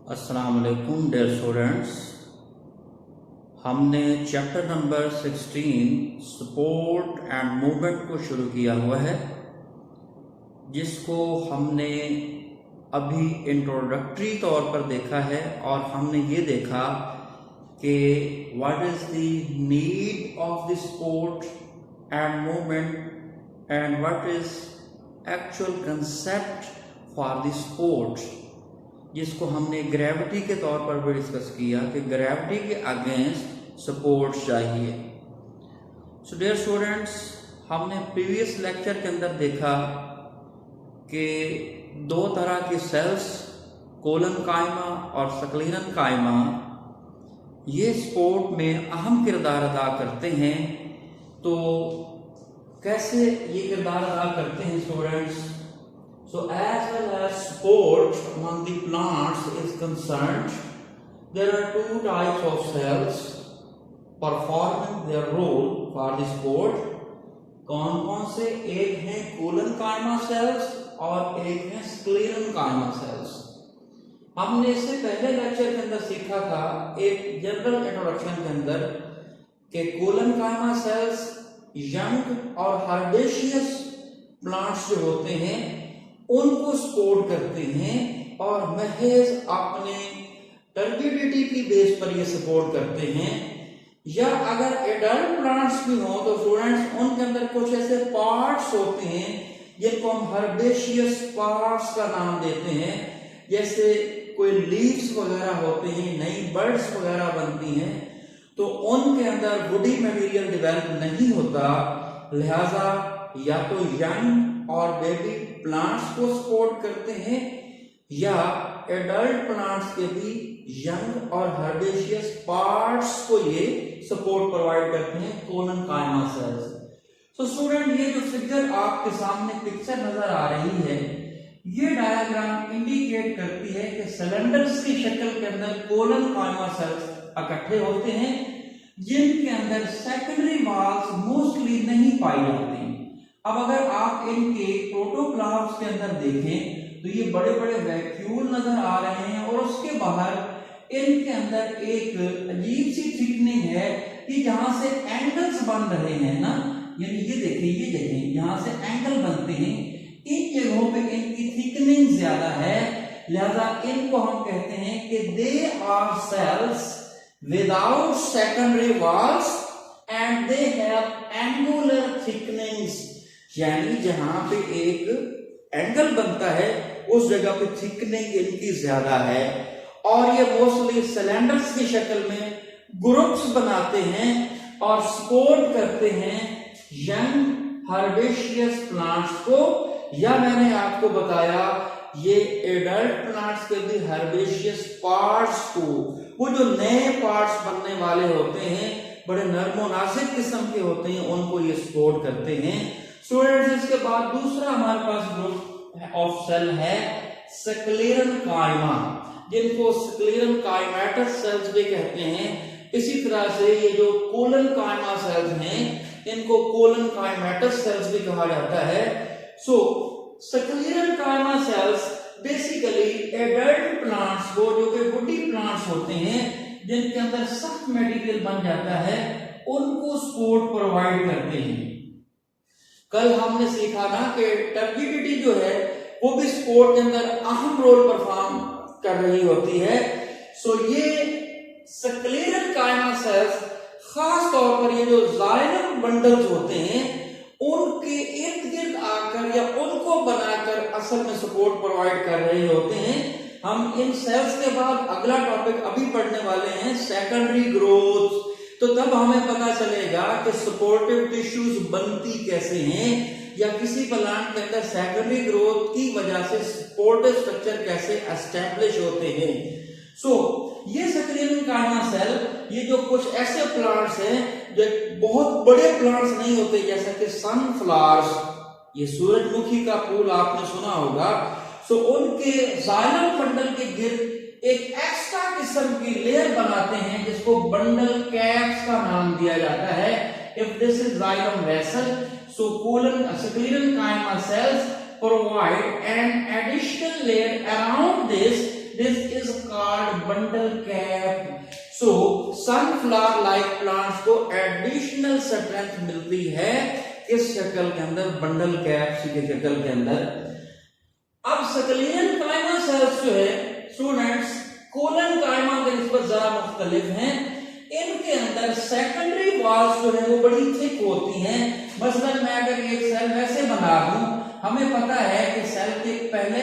अस्सलाम वालेकुम dear students. हमने chapter number 16 support and movement को शुरू किया हुआ है, जिसको हमने अभी इंट्रोडक्टरी तौर पर देखा है और हमने ये देखा कि what is the need of the support and movement and what is actual concept for the support, जिसको हमने ग्रेविटी के तौर पर भी डिस्कस किया कि ग्रेविटी के अगेंस्ट सपोर्ट चाहिए। सो डियर स्टूडेंट्स, हमने प्रीवियस लेक्चर के अंदर देखा कि दो तरह की सेल्स, कोलन कायमा और सक्लीनन कायमा, ये सपोर्ट में अहम किरदार अदा करते हैं। तो कैसे ये किरदार अदा करते हैं students? So as well as support among the plants is concerned, there are two types of cells performing their role for the support. कौन से? एक है कोलन कायमा सेल्स और एक है सक्लीनन कायमा सेल्स। हमने इससे पहले लेक्चर के अंदर सीखा था, एक जनरल इंट्रोडक्शन के अंदर, कि कोलन कायमा सेल्स यंग और हर्बेशियस प्लांट्स जो होते हैं उनको सपोर्ट करते हैं और महज अपने टर्बिडिटी की बेस पर ये सपोर्ट करते हैं। या अगर एडल्ट प्लांट्स भी हो तो स्टूडेंट्स उनके अंदर कुछ ऐसे पार्ट्स होते हैं जिनको हम हर्बेशियस पार्ट्स का नाम देते हैं। जैसे कोई लीव्स वगैरह होते हैं, नई बर्ड्स वगैरह बनती हैं, तो उनके अंदर वुडी मटेरियल डेवलप नहीं होता, लिहाजा या तो यंग और बेबी प्लांट्स को सपोर्ट करते हैं या एडल्ट प्लांट्स के भी यंग और हर्बेशियस पार्ट्स को ये सपोर्ट प्रोवाइड करते हैं, कोलन कायमा सेल्स। सो स्टूडेंट, ये जो फिगर आपके सामने पिक्चर नजर आ रही है, ये डायग्राम इंडिकेट करती है कि सिलेंडर्स की शक्ल के अंदर कोलन कायमा सेल्स इकट्ठे होते हैं, जिनके अंदर सेकेंडरी वॉल्स मोस्टली नहीं पाई जाती। अब अगर आप इनके प्रोटोप्लाज्म के अंदर देखें तो ये बड़े बड़े वैक्यूल नजर आ रहे हैं और उसके बाहर इनके अंदर एक अजीब सी थिकनिंग है कि जहां से एंगल्स बन रहे हैं ना, यानी ये देखें यहां से एंगल बनते हैं, इन जगहों पे इनकी थिकनिंग ज्यादा है, लिहाजा इनको हम कहते हैं कि they are cells without secondary walls and they have angular thickenings. यानी जहां पे एक एंगल बनता है उस जगह पे थिकनिंग इनकी ज्यादा है और ये मोस्टली सिलेंडर्स की शक्ल में ग्रुप्स बनाते हैं और सपोर्ट करते हैं यंग हर्बेशियस प्लांट्स को, या मैंने आपको बताया ये एडल्ट प्लांट्स के भी हर्बेशियस पार्ट्स को, वो जो नए पार्ट्स बनने वाले होते हैं, बड़े नर्मो नाजुक किस्म के होते हैं, उनको ये सपोर्ट करते हैं। स्टूडेंट्स, इसके बाद दूसरा हमारे पास ग्रुप ऑफ सेल है सक्लीनन कायमा, जिनको सक्लीनन कायमेटस सेल्स भी कहते हैं। इसी तरह से ये जो कोलन कायमा सेल्स हैं इनको कोलन कायमेटस सेल्स भी कहा जाता है। सो sclerenchyma sales basically adult plants को, जो कि वुडी प्लांट्स होते हैं जिनके अंदर सख्त मटेरियल बन जाता है, उनको सपोर्ट प्रोवाइड करते हैं। कल हमने सीखा ना कि टर्बिडिटी जो है वो भी सपोर्ट के अंदर अहम रोल परफॉर्म कर रही होती है। सो ये सक्लीनन कायमा सेल्स खास तौर पर ये जो जाइलम बंडल्स होते हैं उनके इर्द गिर्द आकर या उनको बनाकर असल में सपोर्ट प्रोवाइड कर रहे होते हैं। हम इन सेल्स के बाद अगला टॉपिक अभी पढ़ने वाले हैं, सेकेंडरी ग्रोथ। तो तब हमें पता चलेगा कि सपोर्टिव टिश्यूज बनती कैसे हैं या किसी प्लांट के अंदर सेकेंडरी ग्रोथ की वजह से सपोर्टिव स्ट्रक्चर कैसे एस्टैब्लिश होते हैं। सो ये सक्लीनन कायमा सेल, ये जो कुछ ऐसे प्लांट्स हैं जो बहुत बड़े प्लांट्स नहीं होते, जैसा कि सनफ्लावर्स, ये सूरजमुखी का फूल आपने सुना होगा। सो उनके जाइलम बंडल के गिर्द एक एक्स्ट्रा किस्म की लेयर बनाते हैं जिसको बंडल कैप्स का नाम दिया जाता है। If this is xylem vessel, so sclerenchyma cells provide an additional layer around this. This is called bundle cap. So sunflower like plants को एडिशनल स्ट्रेंथ मिलती है इस शक्ल के अंदर, बंडल कैप्स की शक्ल के अंदर। अब सक्लेरियन कायमा सेल्स जो है स्टूडेंट्स कोलन कायमा के निस्बत जरा मुख्तलिफ हैं। इनके अंदर सेकेंडरी वॉल्स जो है वो बड़ी थिक होती हैं। मसलन मैं अगर एक सेल वैसे बना दूं, हमें पता है कि सेल के पहले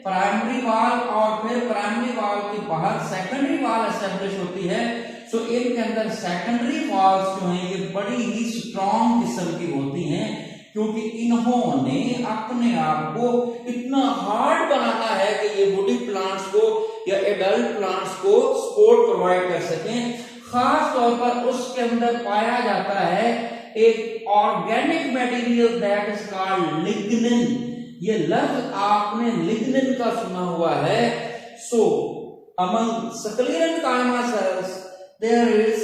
प्राइमरी वॉल और फिर प्राइमरी वॉल के बाहर सेकेंडरी वॉल एस्टेब्लिश होती है। सो इनके अंदर सेकेंडरी वॉल्स जो हैं ये बड़ी ही स्ट्रॉन्ग किस्म की होती हैं, क्योंकि इन्होंने अपने आप को इतना हार्ड बनाना है कि ये वुडी प्लांट्स को या एडल्ट प्लांट्स को सपोर्ट प्रोवाइड कर सकें। खास तौर पर उसके अंदर पाया जाता है एक organic material that is called lignin. ये लफ्ज आपने लिग्निन का सुना हुआ है। सो among sclerenchyma cells there is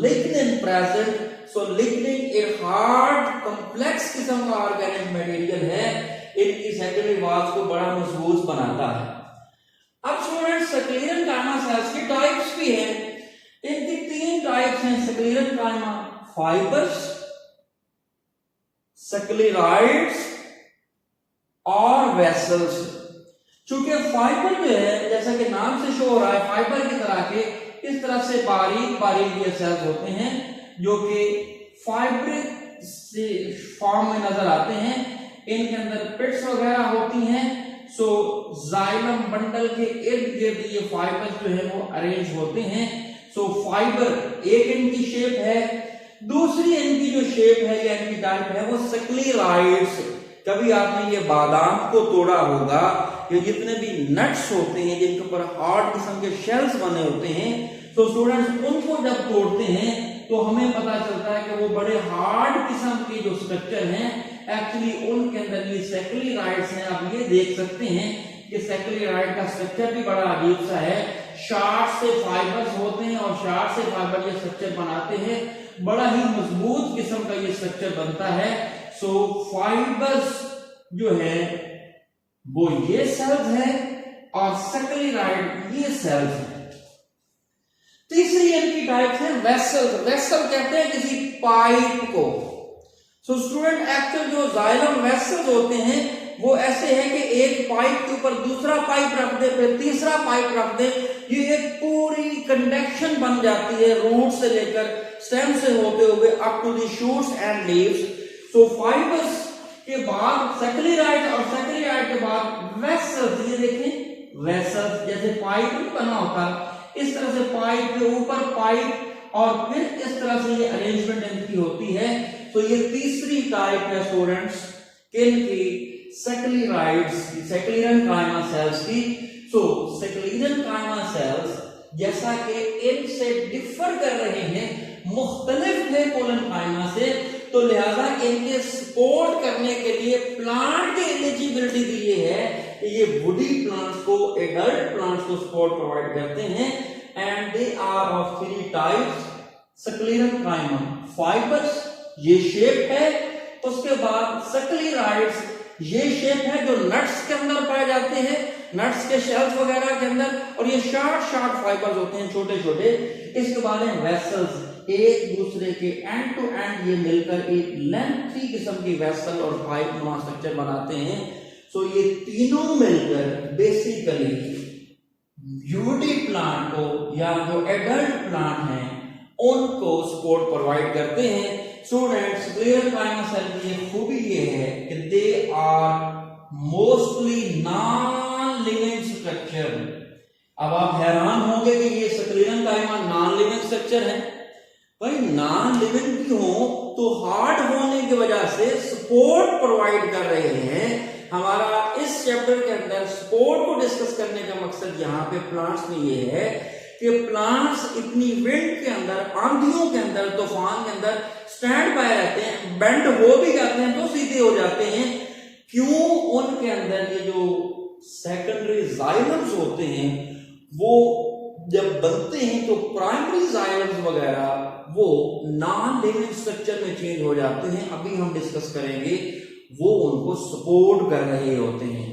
lignin present. So lignin एक हार्ड कॉम्प्लेक्स किस्म का ऑर्गेनिक मटेरियल है, इनकी सेकेंडरी वॉल्स को बड़ा मजबूत बनाता है। अब स्टूडेंट्स सक्लेरियन कायमा सेल्स की टाइप्स भी हैं। इनकी 3 टाइप्स हैं सक्लेरियन कायमा: फाइबर्स, सक्लेराइड्स और वेसल्स। चूंकि फाइबर जो है जैसा कि नाम से शो हो रहा है फाइबर की तरह के इस तरह से बारीक बारीक ये सेल्स होते हैं जो कि फाइब्रिक से फॉर्म में नजर आते हैं। इनके अंदर पिट्स वगैरह होती हैं। सो जाइलम बंडल के इर्द गिर्द ये फाइबर्स जो है वो अरेंज होते हैं। सो फाइबर एक इनकी शेप है। दूसरी इनकी जो शेप है या इनकी टाइप है वो सक्लेराइड्स। कभी आपने ये बादाम को तोड़ा होगा, ये जितने भी नट्स होते हैं जिनके ऊपर हार्ड किस्म के शेल्स बने होते हैं, तो स्टूडेंट्स उनको जब तोड़ते हैं तो हमें पता चलता है कि वो बड़े हार्ड किस्म के जो स्ट्रक्चर हैं एक्चुअली उनके अंदर ये सक्लेराइड्स हैं। आप ये देख सकते हैं कि सक्लेराइड का स्ट्रक्चर भी बड़ा अजीब सा है। शार्ट से फाइबर्स होते हैं और शार्ट से फाइबर ये स्ट्रक्चर बनाते हैं, बड़ा ही मजबूत किस्म का ये स्ट्रक्चर बनता है। सो फाइबर्स जो है वो ये सेल्स है और सक्लेराइड ये सेल्स है। तीसरी इनकी टाइप है वेसल। वेसल कहते हैं किसी पाइप को। सो स्टूडेंट एक्चुअल जो जाइलम वेसल्स होते हैं वो ऐसे है कि एक पाइप के ऊपर दूसरा पाइप रख दे, फिर तीसरा पाइप रख दे, ये एक पूरी कंडक्शन बन जाती है रूट से लेकर स्टेम से होते हुए up to the shoots and leaves. So fibres के बाद सक्लेराइड और सक्लेराइड के बाद वेसल्स। ये देखें वेसल्स जैसे पाइप बना होता इस तरह से पाइप के ऊपर पाइप और फिर इस तरह से ये अरेंजमेंट इनकी होती है। तो ये तीसरी टाइप है स्टूडेंट्स किनकी, सक्लेराइड्स, सक्लेरियन कायमा सेल्स की। सो सक्लेरियन कायमा सेल्स जैसा कि इनसे डिफर कर रहे हैं, मुख्तलिफ है कोलन कायमा से, तो लिहाजा इनके सपोर्ट करने के लिए प्लांट की एलिजिबिलिटी भी ये है कि ये वुडी प्लांट्स को, एडल्ट प्लांट्स को सपोर्ट प्रोवाइड करते हैं। And they are of 3 types sclerenchyma. Fibres ये शेप है, उसके बाद सक्लेराइड्स ये शेप है जो नट्स के अंदर पाए जाते हैं, नट्स के शेल्स वगैरह के अंदर, और ये शार्ट शार्ट फाइबर्स होते हैं छोटे छोटे। इसके बाद है वेसल्स, एक दूसरे के एंड टू एंड ये मिलकर एक लेंथी किस्म की वेसल और पाइप नुमा स्ट्रक्चर बनाते हैं। सो ये तीनों मिलकर बेसिकली ब्यूटी प्लांट को या जो एडल्ट प्लांट हैं उनको सपोर्ट प्रोवाइड करते हैं। स्टूडेंट्स सक्लेरियन कायमा सेल की ये खूबी ये है कि they are mostly non living structure. अब आप हैरान होंगे कि ये सक्लेरियन कायमा नॉन लिविंग स्ट्रक्चर है। भाई नॉन लिविंग भी हो तो हार्ड होने की वजह से सपोर्ट प्रोवाइड कर रहे हैं। हमारा इस चैप्टर के अंदर सपोर्ट को डिस्कस करने का मकसद यहाँ पे प्लांट्स में ये है कि प्लांट्स इतनी विंड के अंदर, आंधियों के अंदर, तूफान के अंदर स्टैंड बाय रहते हैं, बेंड हो भी जाते हैं तो सीधे हो जाते हैं। क्यों? उनके अंदर ये जो सेकेंडरी जाइलम्स होते हैं वो जब बनते हैं तो प्राइमरी जाइलम्स वगैरह वो नॉन लिविंग स्ट्रक्चर में चेंज हो जाते हैं। अभी हम डिस्कस करेंगे, वो उनको सपोर्ट कर रहे होते हैं।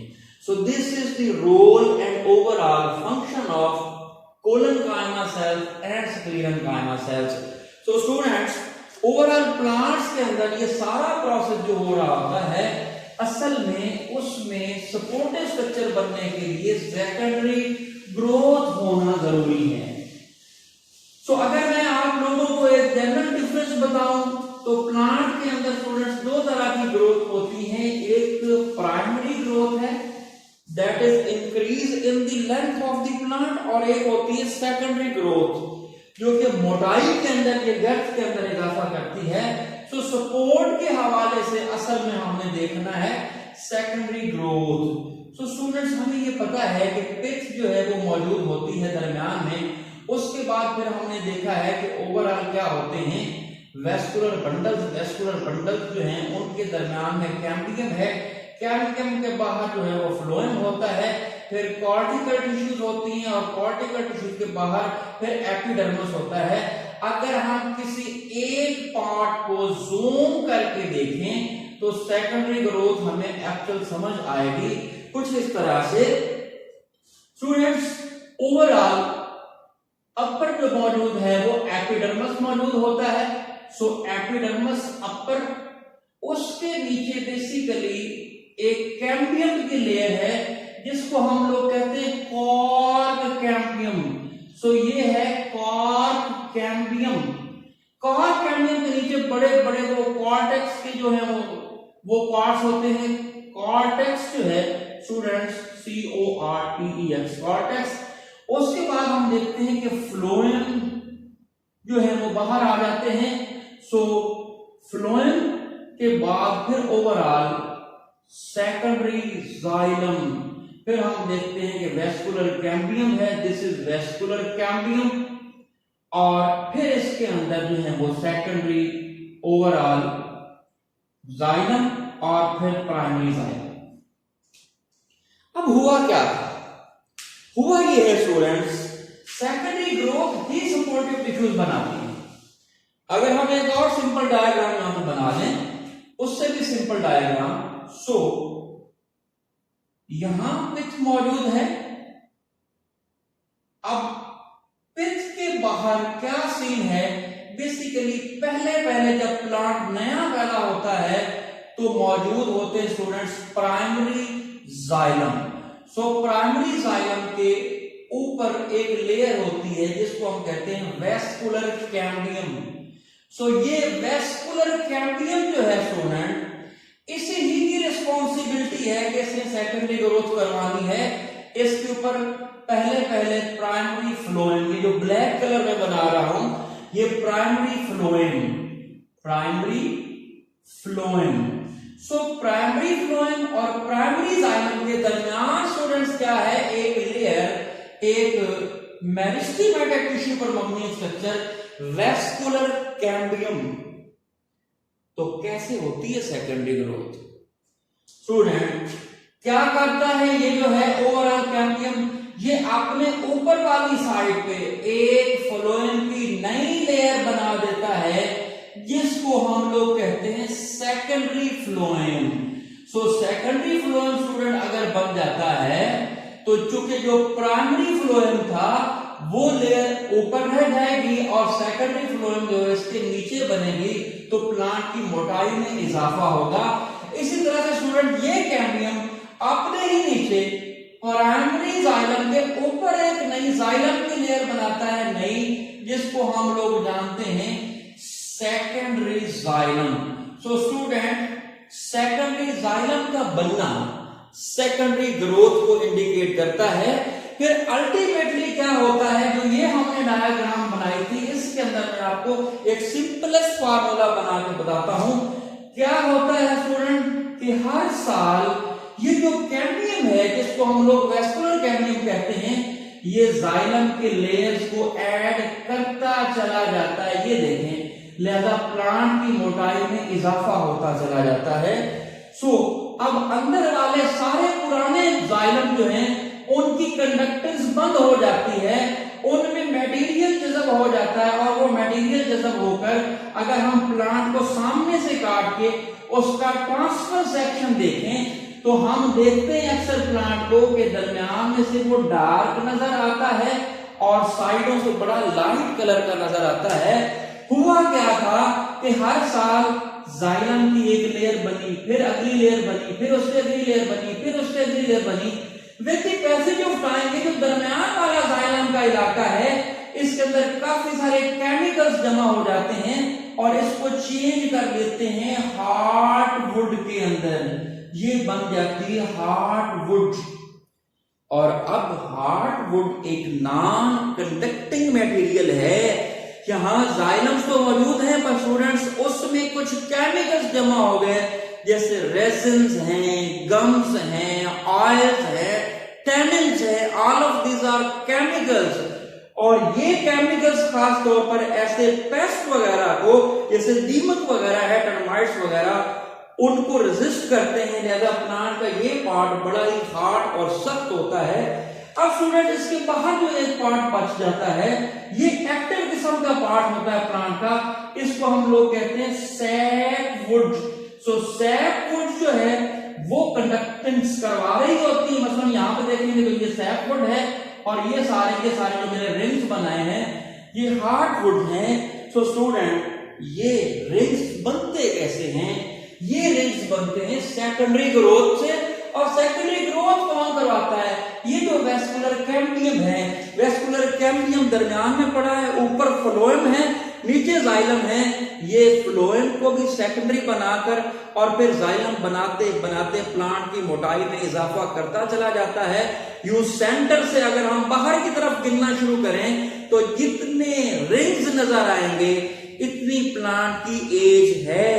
So this is the role and overall function of collenchyma cells and sclerenchyma cells. So students, overall plants के अंदर ये सारा प्रोसेस जो हो रहा होता है असल में उसमें सपोर्टिव स्ट्रक्चर बनने के लिए सेकेंडरी ग्रोथ होना जरूरी है। सो अगर मैं आप लोगों को एक जनरल डिफरेंस बताऊं तो प्लांट के अंदर स्टूडेंट्स दो तरह की ग्रोथ होती है। एक प्राइमरी ग्रोथ है that is increase in the length of the plant, और एक होती है सेकेंडरी ग्रोथ जो कि मोटाई के अंदर, ये गर्थ के अंदर इजाफा करती है। सो सपोर्ट के हवाले से असल में हमने देखना है सेकेंडरी ग्रोथ। सो स्टूडेंट्स, हमें ये पता है कि पिच जो है वो मौजूद होती है दरमियान में। उसके बाद फिर हमने देखा है कि ओवरऑल क्या होते हैं वेस्कुलर बंडल्स। वेस्कुलर बंडल्स जो हैं उनके दरमियान में कैम्बियम है, कैम्बियम के बाहर जो है वो फ्लोएम होता है, फिर कॉर्टिकल टिश्यूज होती हैं और कॉर्टिकल टिश्यूज के बाहर फिर एपिडर्मिस होता है। अगर हम किसी एक पार्ट को जूम करके देखें तो सेकेंडरी ग्रोथ हमें एक्चुअल समझ आएगी कुछ इस तरह से। स्टूडेंट्स, ओवरऑल अपर जो मौजूद है वो एपिडर्मिस मौजूद होता है। सो एपिडर्मिस अपर, उसके नीचे बेसिकली एक कैम्बियम की लेयर है जिसको हम लोग कहते हैं कॉर्क कैम्बियम। सो ये है कॉर्क कैम्बियम। कॉर्क कैम्बियम के नीचे बड़े बड़े वो कॉर्टेक्स के जो है वो पार्ट्स होते हैं। कॉर्टेक्स जो है स्टूडेंट्स CORTEX कॉर्टेक्स। उसके बाद हम देखते हैं कि फ्लोएम जो है वो बाहर आ जाते हैं। सो फ्लोएम के बाद फिर ओवरऑल सेकेंडरी जाइलम, फिर हम देखते हैं कि वेस्कुलर कैम्बियम है, दिस इज वेस्कुलर कैम्बियम, और फिर इसके अंदर जो है वो सेकेंडरी ओवरऑल जाइलम और फिर प्राइमरी जाइलम। अब हुआ क्या था? हुआ ये है स्टूडेंट्स, सेकेंडरी ग्रोथ ही सपोर्टिव टिश्यूज बनाती है। अगर हम एक और सिंपल डायग्राम यहां पर बना लें, उससे भी सिंपल डायग्राम। सो यहां पिच मौजूद है। अब पिच के बाहर क्या सीन है? बेसिकली पहले जब प्लांट नया पैदा होता है तो मौजूद होते students primary xylem. So primary xylem के ऊपर एक लेयर होती है जिसको हम कहते हैं वेस्कुलर कैम्बियम। सो ये वेस्कुलर कैम्बियम जो है स्टूडेंट, इसी ही की रिस्पॉन्सिबिलिटी है कि इसने सेकेंडरी ग्रोथ करवानी है। इसके ऊपर पहले प्राइमरी फ्लोएम, ये जो ब्लैक कलर में बना रहा हूं ये primary phloem. So primary phloem और प्राइमरी जाइलम के दरमियान स्टूडेंट्स क्या है? एक लेयर, एक मेरिस्टेमेटिक टिश्यू पर मबनी स्ट्रक्चर वेस्कुलर कैम्बियम। तो कैसे होती है सेकेंडरी ग्रोथ? स्टूडेंट, क्या करता है ये जो है ओवरऑल कैम्बियम, ये अपने ऊपर वाली साइड पे एक फ्लोएम की नई लेयर बना देता है जिसको हम लोग कहते हैं secondary phloem. So secondary phloem student अगर बन जाता है तो चूंकि जो प्राइमरी फ्लोएम था वो लेयर ऊपर रह जाएगी और सेकेंडरी फ्लोएम जो है इसके नीचे बनेगी, तो प्लांट की मोटाई में इजाफा होगा। इसी तरह से स्टूडेंट ये कैम्बियम अपने ही नीचे प्राइमरी जाइलम के ऊपर एक नई जाइलम की लेयर बनाता है नई, जिसको हम लोग जानते हैं secondary xylem. So student, secondary xylem का बनना सेकेंडरी ग्रोथ को इंडिकेट करता है। फिर अल्टीमेटली क्या होता है, जो ये हमने डायग्राम बनाई थी इसके अंदर मैं आपको एक सिंपलेस्ट फार्मूला बना के बताता हूं। क्या होता है स्टूडेंट कि हर साल ये जो कैम्बियम है जिसको हम लोग वेस्कुलर कैम्बियम कहते हैं, ये जाइलम के लेयर्स को ऐड करता चला जाता है। ये देखें, लिहाजा प्लांट की मोटाई में इजाफा होता चला जाता है। सो अब अंदर वाले सारे पुराने जाइलम जो हैं उनकी कंडक्टेंस बंद हो जाती है, उनमें मटेरियल जज़ब हो जाता है और वो मटेरियल जज़ब होकर अगर हम प्लांट को सामने से काट के उसका ट्रांसफर सेक्शन देखें तो हम देखते हैं अक्सर प्लांट को के दरमियान में से वो डार्क नजर आता है और साइडों से बड़ा लाइट कलर का नजर आता है। हुआ क्या था कि हर साल जाइलम की एक लेयर बनी, फिर अगली लेयर बनी, फिर उससे अगली लेयर बनी, फिर उससे अगली लेयर बनी। With the passage of time ये जो दरमियान वाला जाइलम का इलाका है, इसके अंदर काफी सारे केमिकल्स जमा हो जाते हैं और इसको चेंज कर देते हैं हार्डवुड के अंदर। ये बन जाती है हार्डवुड। और अब हार्डवुड एक नॉन कंडक्टिंग मटेरियल है। यहां जाइलम्स तो मौजूद हैं, पर स्टूडेंट्स उसमें कुछ केमिकल्स जमा हो गए, जैसे रेजिन्स हैं, गम्स हैं, ऑयल्स हैं, टैनिन्स हैं। All of these are chemicals. और ये केमिकल्स खास तौर पर ऐसे पेस्ट वगैरह को, जैसे दीमक वगैरह है, टर्माइट्स वगैरह, उनको रेजिस्ट करते हैं। लिहाजा प्लांट का ये पार्ट बड़ा ही हार्ड और सख्त होता है। अब स्टूडेंट इसके बाहर जो एक पार्ट बच जाता है, ये एक्टिव किस्म का पार्ट होता है प्लांट का। इसको हम लोग कहते हैं सैपवुड। सो सैपवुड जो है वो कंडक्टेंस करवा रही होती है। मतलब यहां पे देखेंगे तो ये सैपवुड है और ये सारे जो मैंने रिंग्स बनाए हैं ये हार्डवुड हैं। सो स्टूडेंट ये रिंग्स बनते कैसे हैं? ये रिंग्स बनते हैं सेकेंडरी ग्रोथ से। और सेकेंडरी ग्रोथ कौन करवाता है? ये जो वेस्कुलर कैम्बियम है, वेस्कुलर कैम्बियम दरमियान में पड़ा है, ऊपर फ्लोएम है, नीचे जाइलम है। ये फ्लोएम को भी सेकेंडरी बनाकर और फिर जाइलम बनाते बनाते प्लांट की मोटाई में इजाफा करता चला जाता है। यू सेंटर से अगर हम बाहर की तरफ गिनना शुरू करें तो जितने रिंग्स नजर आएंगे इतनी प्लांट की एज है।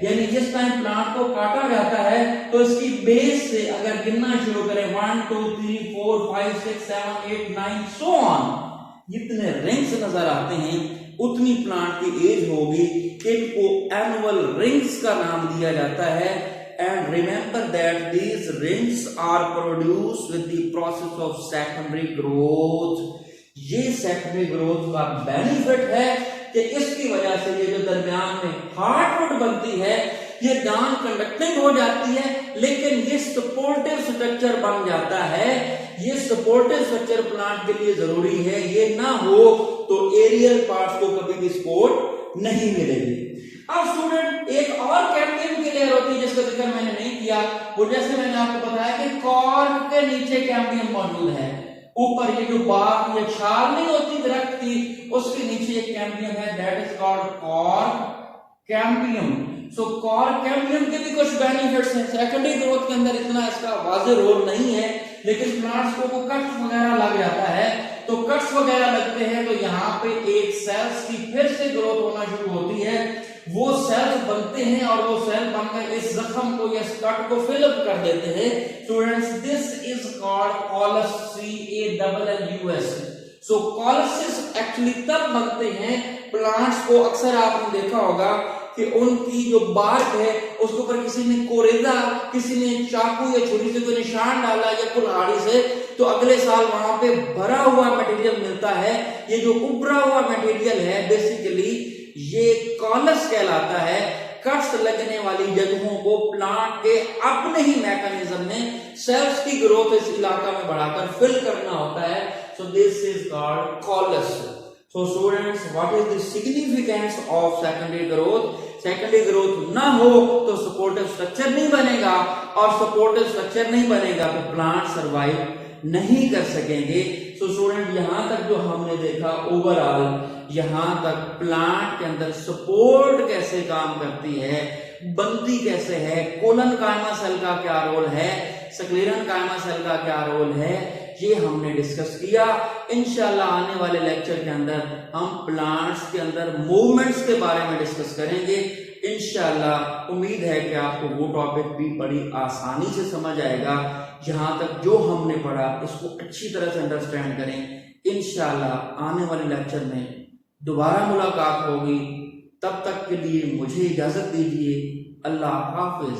यानी जिस टाइम प्लांट को काटा जाता है तो इसकी बेस से अगर गिनना शुरू करें 1 2 3 4 5 6 7 8 9 सो ऑन, जितने रिंग्स नजर आते हैं उतनी प्लांट की एज होगी। इनको एनुअल रिंग्स का नाम दिया जाता है। And remember that these rings are produced with the process of secondary growth. ये सेकेंडरी ग्रोथ का बेनिफिट है कि इसकी वजह से ये जो दरमियान में हार्डवुड बनती है ये नॉन कंडक्टिंग हो जाती है, लेकिन ये सपोर्टिव स्ट्रक्चर बन जाता है। ये सपोर्टिव स्ट्रक्चर प्लांट के लिए जरूरी है। ये ना हो तो एरियल पार्ट्स को कभी भी सपोर्ट नहीं मिलेगी। अब स्टूडेंट एक और कैम्बियम की लेयर होती है जिसका जिक्र मैंने नहीं किया। वो जैसे मैंने आपको बताया कि कॉर्क के नीचे कैम्बियम मौजूद है। ऊपर ये जो बाग या छाल नहीं होती दरख्त की, उसके नीचे एक कैम्बियम है, that is called cork cambium. So cork cambium के भी कुछ बेनिफिट्स हैं। सेकेंडरी ग्रोथ के अंदर इतना इसका वाज़ेह रोल नहीं है, लेकिन प्लांट्स को कट्स वगैरह लग जाता है। तो कट्स वगैरह लगते हैं तो यहाँ पे एक सेल्स की फिर से ग्रोथ होना शुरू होती है। वो सेल्स बनते हैं और वो सेल बनकर इस जख्म को या कट को फिल अप कर देते हैं। Students this is called CALLUS। So calluses actually तब बनते हैं प्लांट्स को, अक्सर आपने देखा होगा कि उनकी जो बार्क है उसके ऊपर किसी ने कोरेदा, किसी ने चाकू या छुरी से कोई निशान डाला या कुल्हाड़ी से, तो अगले साल वहां पे भरा हुआ मटेरियल मिलता है। ये जो उभरा हुआ मटेरियल है बेसिकली ये कॉलस कहलाता है। कट्स लगने वाली जगहों को प्लांट के अपने ही मैकेनिज्म में सेल्स की ग्रोथ इस इलाका में बढ़ाकर फिल करना होता है। So this is called callus. So students, what is the significance of secondary growth? Secondary growth ना हो तो सपोर्टिव स्ट्रक्चर नहीं बनेगा, और सपोर्टिव स्ट्रक्चर नहीं बनेगा तो प्लांट सर्वाइव नहीं कर सकेंगे। सो स्टूडेंट, यहां तक जो हमने देखा ओवरऑल, यहां तक प्लांट के अंदर सपोर्ट कैसे काम करती है, बनती कैसे है, कोलन कायमा सेल का क्या रोल है, सक्लेरन कायमा सेल का क्या रोल है, ये हमने डिस्कस किया। इंशाल्लाह आने वाले लेक्चर के अंदर हम प्लांट्स के अंदर मूवमेंट्स के बारे में डिस्कस करेंगे। इंशाल्लाह उम्मीद है कि आपको वो टॉपिक भी बड़ी आसानी से समझ आएगा। जहां तक जो हमने पढ़ा इसको अच्छी तरह से अंडरस्टैंड करें। इंशाल्लाह आने वाले लेक्चर में दोबारा मुलाकात होगी। तब तक के लिए मुझे इजाजत दीजिए। अल्लाह हाफिज।